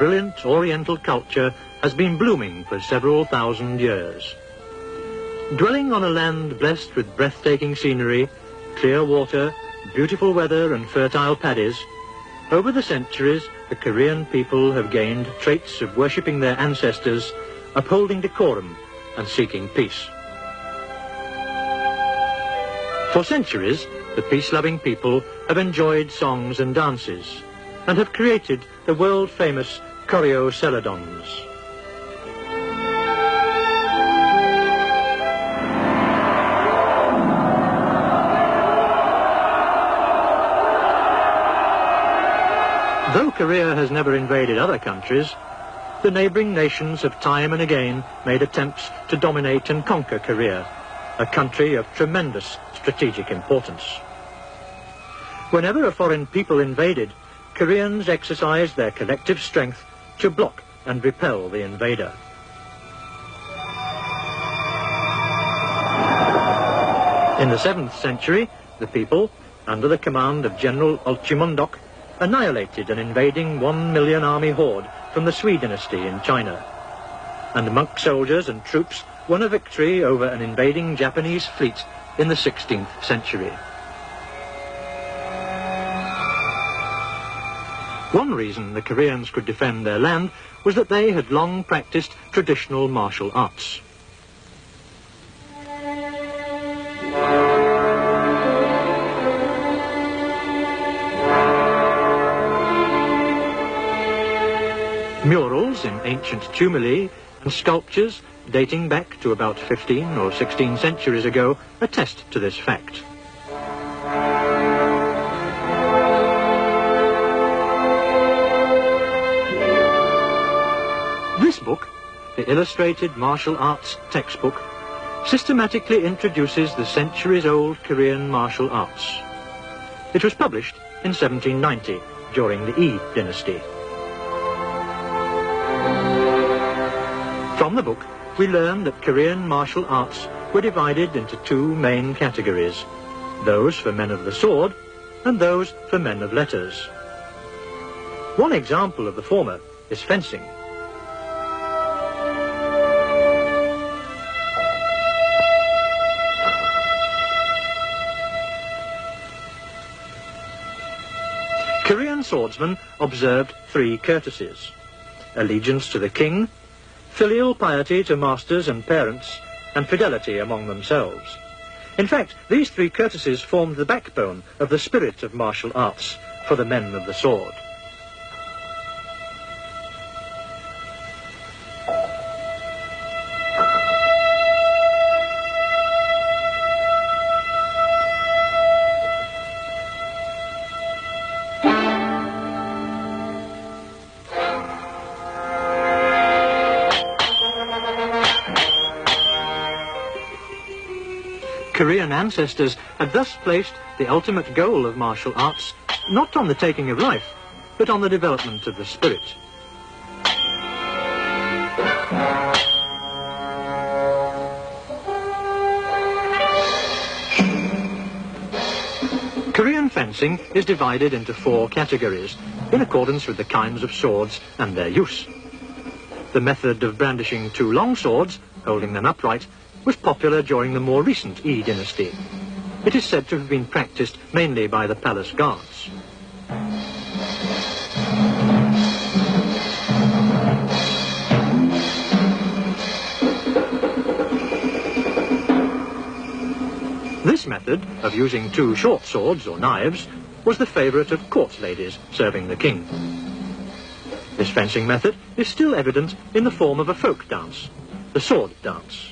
brilliant Oriental culture has been blooming for several thousand years. Dwelling on a land blessed with breathtaking scenery, clear water, beautiful weather and fertile paddies, over the centuries the Korean people have gained traits of worshipping their ancestors, upholding decorum and seeking peace. For centuries, the peace-loving people have enjoyed songs and dances and have created the world-famous choreo celadons. Though Korea has never invaded other countries, the neighbouring nations have time and again made attempts to dominate and conquer Korea, a country of tremendous strategic importance. Whenever a foreign people invaded, Koreans exercised their collective strength to block and repel the invader. In the 7th century, the people, under the command of General Olchimondok, annihilated an invading 1 million army horde from the Sui dynasty in China, and monk soldiers and troops won a victory over an invading Japanese fleet in the 16th century. One reason the Koreans could defend their land was that they had long practiced traditional martial arts. Murals in ancient tumuli and sculptures dating back to about 15 or 16 centuries ago attest to this fact. This book, the Illustrated Martial Arts Textbook, systematically introduces the centuries-old Korean martial arts. It was published in 1790 during the Yi dynasty. From the book, we learn that Korean martial arts were divided into two main categories, those for men of the sword and those for men of letters. One example of the former is fencing. Korean swordsmen observed three courtesies: allegiance to the king, filial piety to masters and parents, and fidelity among themselves. In fact, these three courtesies formed the backbone of the spirit of martial arts for the men of the sword. Korean ancestors had thus placed the ultimate goal of martial arts not on the taking of life, but on the development of the spirit. Korean fencing is divided into four categories, in accordance with the kinds of swords and their use. The method of brandishing two long swords, holding them upright, was popular during the more recent Yi dynasty. It is said to have been practiced mainly by the palace guards. This method of using two short swords or knives was the favourite of court ladies serving the king. This fencing method is still evident in the form of a folk dance, the sword dance.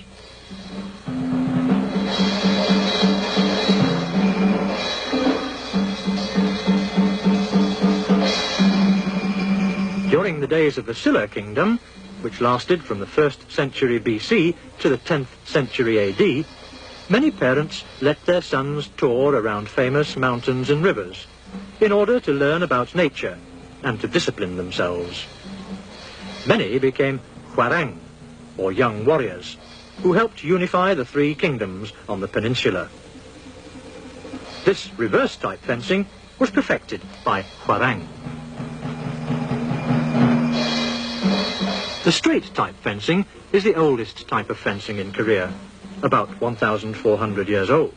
During the days of the Silla kingdom, which lasted from the 1st century BC to the 10th century AD, many parents let their sons tour around famous mountains and rivers in order to learn about nature and to discipline themselves. Many became hwarang, or young warriors, who helped unify the three kingdoms on the peninsula. This reverse-type fencing was perfected by hwarang. The straight-type fencing is the oldest type of fencing in Korea, about 1,400 years old.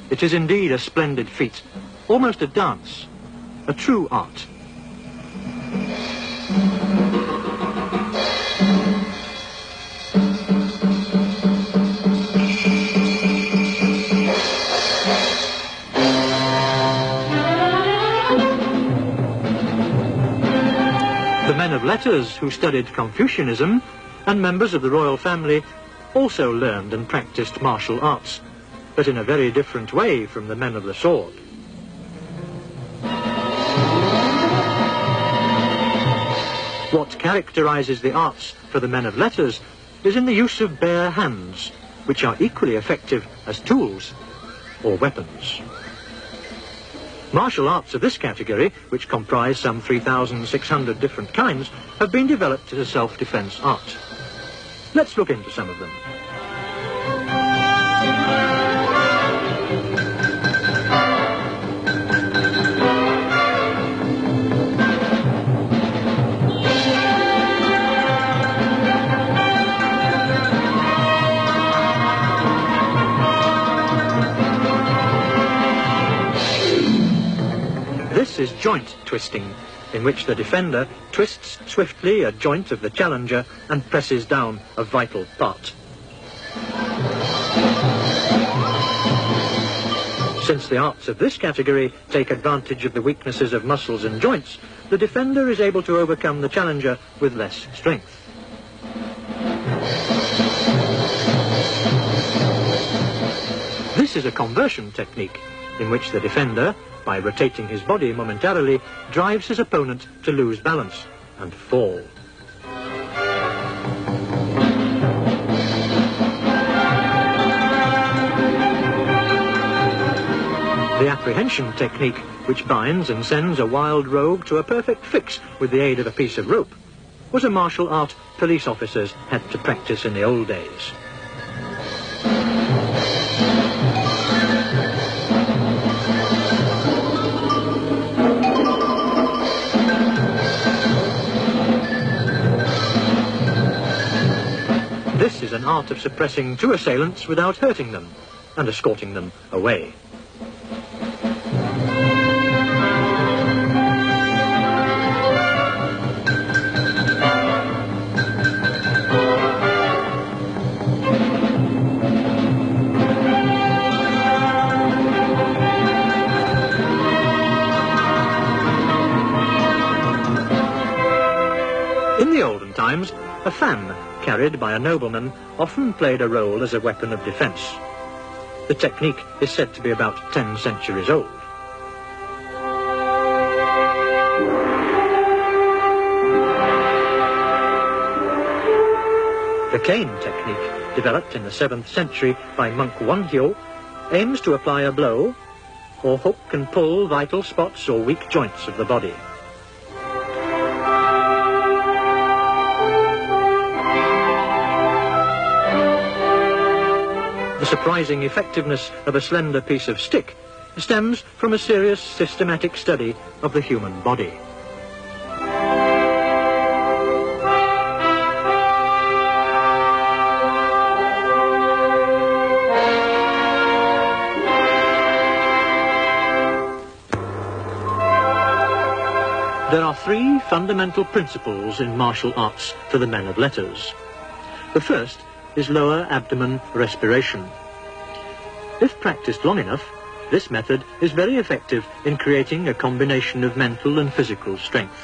It is indeed a splendid feat, almost a dance, a true art. The men of letters who studied Confucianism and members of the royal family also learned and practiced martial arts, but in a very different way from the men of the sword. What characterizes the arts for the men of letters is in the use of bare hands, which are equally effective as tools or weapons. Martial arts of this category, which comprise some 3,600 different kinds, have been developed as a self-defense art. Let's look into some of them. This is joint twisting, in which the defender twists swiftly a joint of the challenger and presses down a vital part. Since the arts of this category take advantage of the weaknesses of muscles and joints, the defender is able to overcome the challenger with less strength. This is a conversion technique, in which the defender, by rotating his body momentarily, drives his opponent to lose balance and fall. The apprehension technique, which binds and sends a wild rogue to a perfect fix with the aid of a piece of rope, was a martial art police officers had to practice in the old days. This is an art of suppressing two assailants without hurting them and escorting them away. In the olden times, a fan carried by a nobleman often played a role as a weapon of defense. The technique is said to be about 10 centuries old. The cane technique, developed in the 7th century by monk Wonhyo, aims to apply a blow or hook and pull vital spots or weak joints of the body. The surprising effectiveness of a slender piece of stick stems from a serious systematic study of the human body. There are three fundamental principles in martial arts for the men of letters. The first is lower abdomen respiration. If practiced long enough, this method is very effective in creating a combination of mental and physical strength.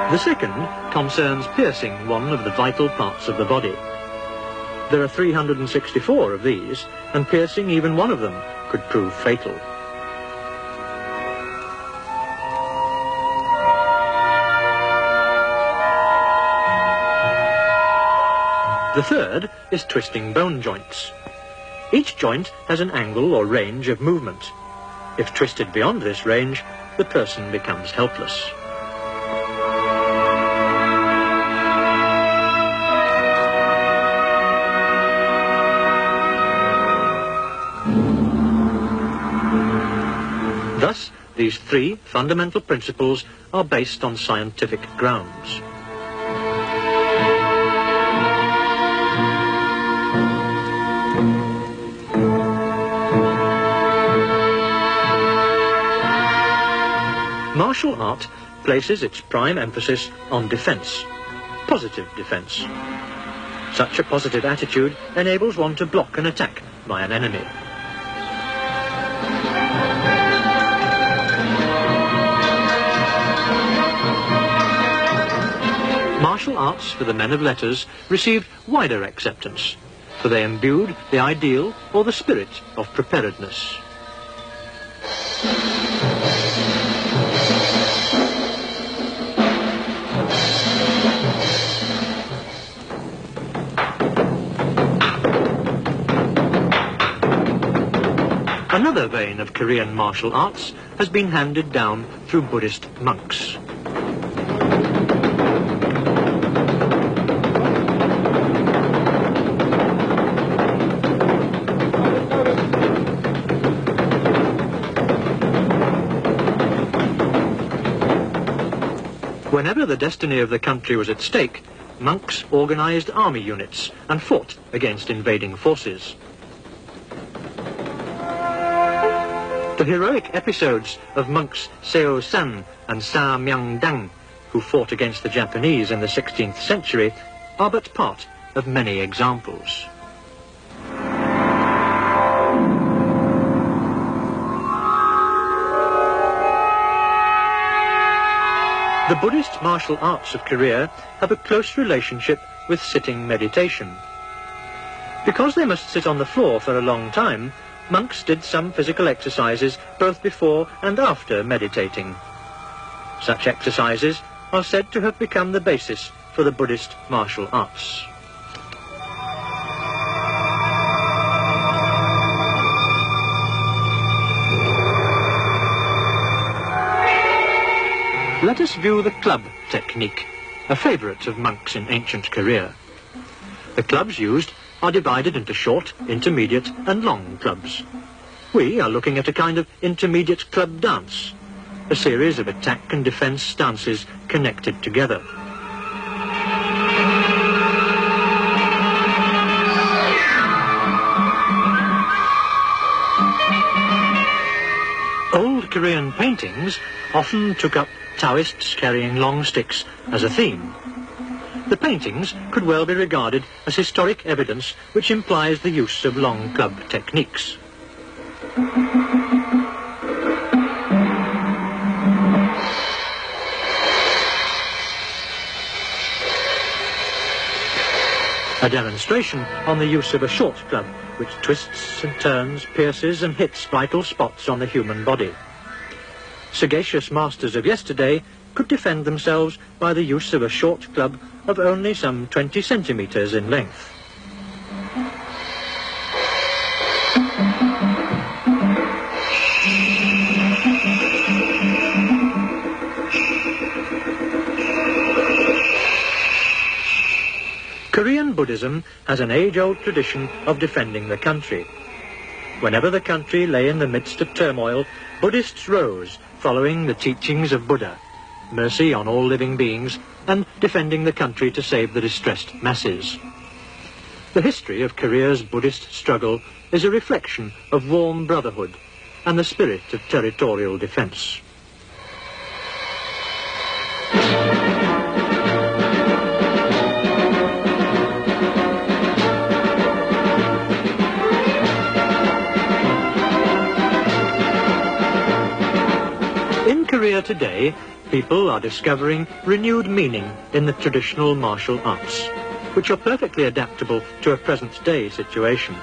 The second concerns piercing one of the vital parts of the body. There are 364 of these, and piercing even one of them could prove fatal. The third is twisting bone joints. Each joint has an angle or range of movement. If twisted beyond this range, the person becomes helpless. Thus, these three fundamental principles are based on scientific grounds. Martial art places its prime emphasis on defense, positive defense. Such a positive attitude enables one to block an attack by an enemy. Martial arts for the men of letters received wider acceptance, for they imbued the ideal or the spirit of preparedness. Another vein of Korean martial arts has been handed down through Buddhist monks. Whenever the destiny of the country was at stake, monks organized army units and fought against invading forces. The heroic episodes of monks Seo San and Sa Myang-dang, who fought against the Japanese in the 16th century, are but part of many examples. The Buddhist martial arts of Korea have a close relationship with sitting meditation. Because they must sit on the floor for a long time, monks did some physical exercises both before and after meditating. Such exercises are said to have become the basis for the Buddhist martial arts. Let us view the club technique, a favourite of monks in ancient Korea. The clubs used are divided into short, intermediate and long clubs. We are looking at a kind of intermediate club dance, a series of attack and defence stances connected together. Old Korean paintings often took up Taoists carrying long sticks as a theme. The paintings could well be regarded as historic evidence which implies the use of long club techniques. A demonstration on the use of a short club which twists and turns, pierces and hits vital spots on the human body. Sagacious masters of yesterday could defend themselves by the use of a short club of only some 20 centimetres in length. Korean Buddhism has an age-old tradition of defending the country. Whenever the country lay in the midst of turmoil, Buddhists rose, following the teachings of Buddha, mercy on all living beings, and defending the country to save the distressed masses. The history of Korea's Buddhist struggle is a reflection of warm brotherhood and the spirit of territorial defence. In Korea today, people are discovering renewed meaning in the traditional martial arts, which are perfectly adaptable to a present-day situation.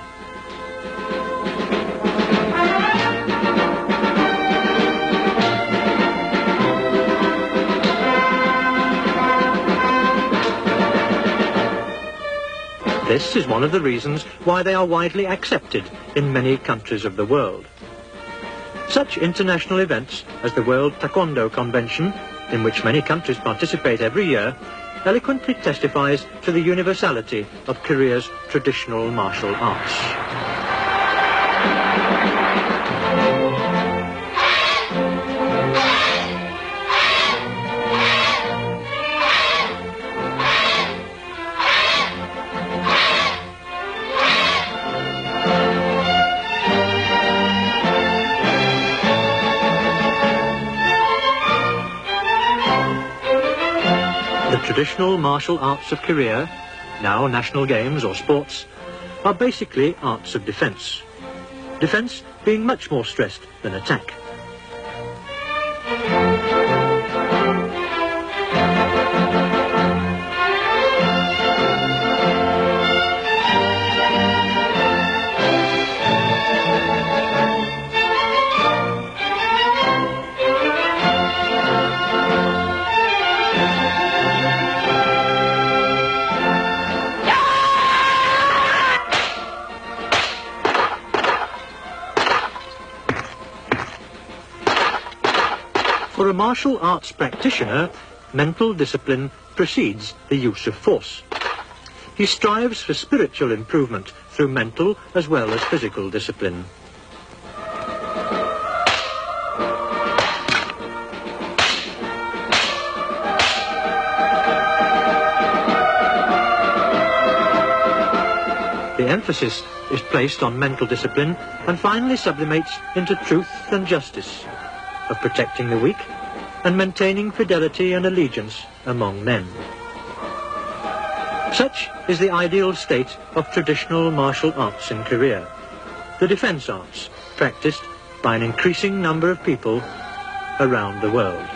This is one of the reasons why they are widely accepted in many countries of the world. Such international events as the World Taekwondo Convention, in which many countries participate every year, eloquently testifies to the universality of Korea's traditional martial arts. traditional martial arts of Korea, now national games or sports, are basically arts of defense. Defense being much more stressed than attack. For a martial arts practitioner, mental discipline precedes the use of force. He strives for spiritual improvement through mental as well as physical discipline. The emphasis is placed on mental discipline and finally sublimates into truth and justice, of protecting the weak and maintaining fidelity and allegiance among men. Such is the ideal state of traditional martial arts in Korea, the defense arts practiced by an increasing number of people around the world.